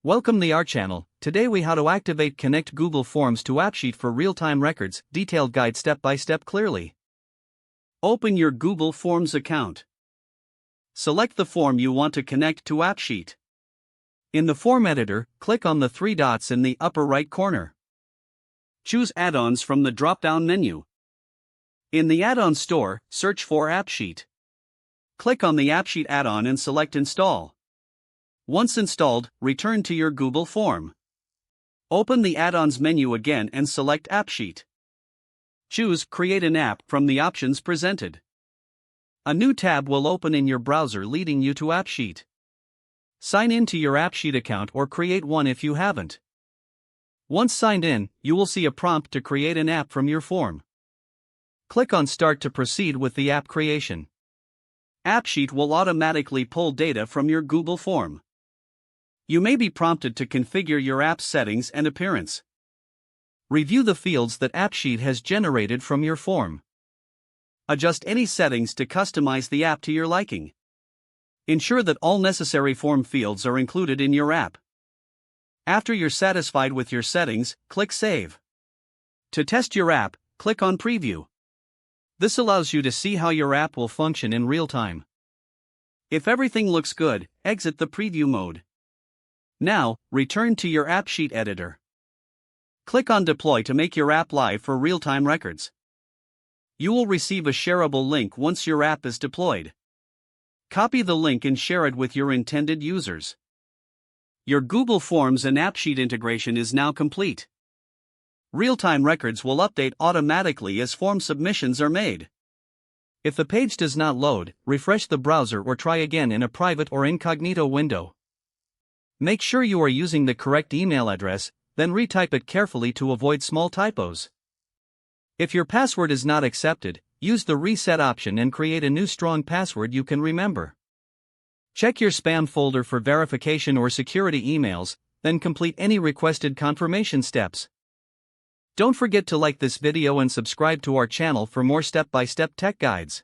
Welcome to our channel. Today we how to activate connect Google Forms to AppSheet for real-time records, detailed guide step by step clearly. Open your Google Forms account. Select the form you want to connect to AppSheet. In the form editor, click on the three dots in the upper right corner. Choose add-ons from the drop-down menu. In the add-on store, search for AppSheet. Click on the AppSheet add-on and select install. Once installed, return to your Google form. Open the add-ons menu again and select AppSheet. Choose Create an App from the options presented. A new tab will open in your browser leading you to AppSheet. Sign in to your AppSheet account or create one if you haven't. Once signed in, you will see a prompt to create an app from your form. Click on Start to proceed with the app creation. AppSheet will automatically pull data from your Google form. You may be prompted to configure your app's settings and appearance. Review the fields that AppSheet has generated from your form. Adjust any settings to customize the app to your liking. Ensure that all necessary form fields are included in your app. After you're satisfied with your settings, click Save. To test your app, click on Preview. This allows you to see how your app will function in real time. If everything looks good, exit the preview mode. Now, return to your AppSheet editor. Click on Deploy to make your app live for real-time records. You will receive a shareable link once your app is deployed. Copy the link and share it with your intended users. Your Google Forms and AppSheet integration is now complete. Real-time records will update automatically as form submissions are made. If the page does not load, refresh the browser or try again in a private or incognito window. Make sure you are using the correct email address, then retype it carefully to avoid small typos. If your password is not accepted, use the reset option and create a new strong password you can remember. Check your spam folder for verification or security emails, then complete any requested confirmation steps. Don't forget to like this video and subscribe to our channel for more step-by-step tech guides.